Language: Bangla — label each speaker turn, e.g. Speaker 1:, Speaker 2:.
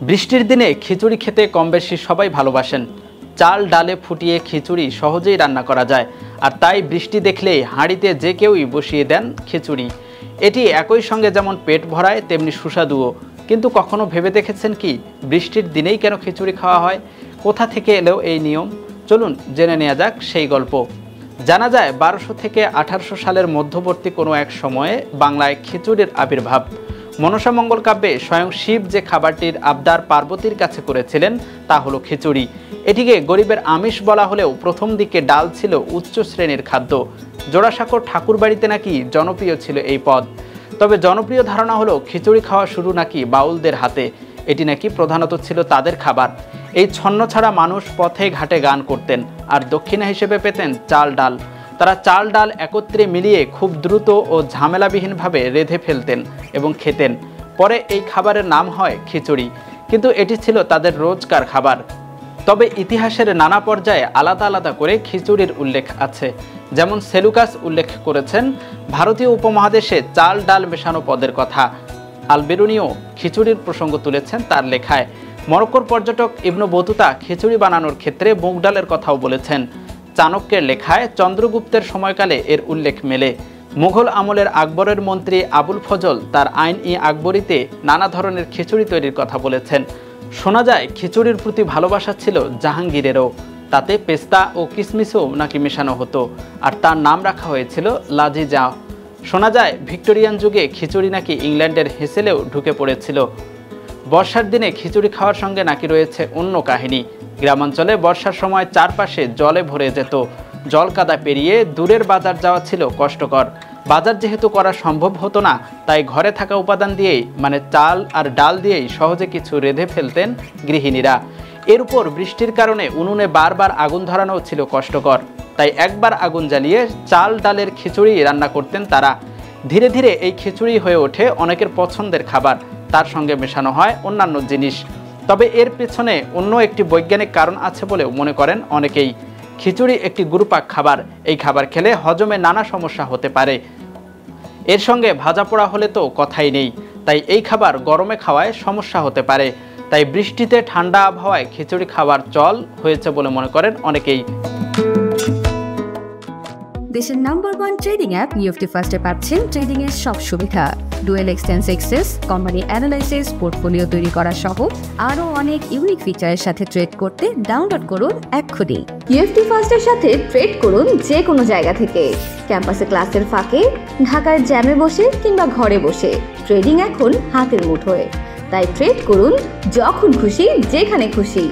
Speaker 1: বৃষ্টির দিনে খিচুড়ি খেতে কম বেশি সবাই ভালোবাসেন। চাল ডালে ফুটিয়ে খিচুড়ি সহজেই রান্না করা যায়, আর তাই বৃষ্টি দেখলেই হাঁড়িতে যে কেউই বসিয়ে দেন খিচুড়ি। এটি একই সঙ্গে যেমন পেট ভরায় তেমনি সুস্বাদুও। কিন্তু কখনো ভেবে দেখেছেন কি, বৃষ্টির দিনেই কেন খিচুড়ি খাওয়া হয়? কোথা থেকে এলেও এই নিয়ম? চলুন জেনে নেওয়া যাক সেই গল্প। জানা যায় 1200 থেকে 1800 সালের মধ্যবর্তী কোনো এক সময়ে বাংলায় খিচুড়ির আবির্ভাব। মনসা মঙ্গল কাব্যে স্বয়ং শিব যে খাবারটির আবদার পার্বতীর কাছে করেছিলেন তা হলো খিচুড়ি। এটিকে গরিবের আমিষ বলা হলেও প্রথম দিকে ডাল ছিল উচ্চ শ্রেণীর খাদ্য। জোড়াসাঁকোর ঠাকুর বাড়িতে নাকি জনপ্রিয় ছিল এই পদ। তবে জনপ্রিয় ধারণা হলো খিচুড়ি খাওয়া শুরু নাকি বাউলদের হাতে। এটি নাকি প্রধানত ছিল তাদের খাবার। এই ছন্ন ছাড়া মানুষ পথে ঘাটে গান করতেন, আর দক্ষিণা হিসেবে পেতেন চাল ডাল। তারা চাল ডাল একত্রে মিলিয়ে খুব দ্রুত ও ঝামেলাবিহীনভাবে রেঁধে ফেলতেন এবং খেতেন। পরে এই খাবারের নাম হয় খিচুড়ি, কিন্তু এটি ছিল তাদের রোজকার খাবার। তবে ইতিহাসের নানা পর্যায়ে আলাদা আলাদা করে খিচুড়ির উল্লেখ আছে। যেমন সেলুকাস উল্লেখ করেছেন ভারতীয় উপমহাদেশে চাল ডাল মেশানো পদের কথা। আল-বেরুনিও খিচুড়ির প্রসঙ্গ তুলেছেন তার লেখায়। মরক্কোর পর্যটক ইবনু বতুতা খিচুড়ি বানানোর ক্ষেত্রে মুগ ডালের কথাও বলেছেন। চাণক্যের লেখায় চন্দ্রগুপ্তের সময়কালে এর উল্লেখ মেলে। মুঘল আমলের আকবরের মন্ত্রী আবুল ফজল তার আইন-ই-আকবরীতে নানা ধরনের খিচুড়ি তৈরির কথা বলেছেন। শোনা যায় খিচুড়ির প্রতি ভালোবাসা ছিল জাহাঙ্গীরেরও। তাতে পেস্তা ও কিশমিশও নাকি মেশানো হতো, আর তার নাম রাখা হয়েছিল লাজিজা। শোনা যায় ভিক্টোরিয়ান যুগে খিচুড়ি নাকি ইংল্যান্ডের হেসেলেও ঢুকে পড়েছিল। বর্ষার দিনে খিচুড়ি খাওয়ার সঙ্গে নাকি রয়েছে অন্য কাহিনী। গ্রামাঞ্চলে বর্ষার সময় চারপাশে জলে ভরে যেত। জল কাদা পেরিয়ে দূরের বাজার যাওয়া ছিল কষ্টকর। বাজার যেহেতু করা সম্ভব হতো না, তাই ঘরে থাকা উপাদান দিয়েই, মানে চাল আর ডাল দিয়েই সহজে কিছু রেঁধে ফেলতেন গৃহিণীরা। এর উপর বৃষ্টির কারণে উনুনে বারবার আগুন ধরানো ছিল কষ্টকর, তাই একবার আগুন জ্বালিয়ে চাল ডালের খিচুড়ি রান্না করতেন তারা। ধীরে ধীরে এই খিচুড়ি হয়ে ওঠে অনেকের পছন্দের খাবার। তার সঙ্গে মেশানো হয় অন্যান্য জিনিস। তবে এর পেছনে অন্য একটি বৈজ্ঞানিক কারণ আছে বলেও মনে করেন অনেকেই। খিচুড়ি একটি গুরুপাক খাবার। এই খাবার খেলে হজমে নানা সমস্যা হতে পারে। এর সঙ্গে ভাজা পোড়া হলে তো কথাই নেই। তাই এই খাবার গরমে খাওয়ায় সমস্যা হতে পারে। তাই বৃষ্টিতে ঠান্ডা আবহাওয়ায় খিচুড়ি খাবার চল হয়েছে বলে মনে করেন অনেকেই।
Speaker 2: দেশের নাম্বার 1 ট্রেডিং অ্যাপ নিফটি ফার্স্টে পাচ্ছেন ট্রেডিং এর সব সুবিধা, dual exchange access, company analysis, portfolio তৈরি করা সহ আরও অনেক ইউনিক ফিচারের সাথে ট্রেড করতে ডাউনলোড করুন এক্ষুনি।
Speaker 3: নিফটি ফার্স্টের সাথে ট্রেড করুন যে কোনো জায়গা থেকে। ক্যাম্পাসে ক্লাসের ফাঁকে, ঢাকার জ্যামে বসে কিংবা ঘরে বসে, ট্রেডিং এখন হাতের মুঠোয়। তাই ট্রেড করুন যখন খুশি, যেখানে খুশি।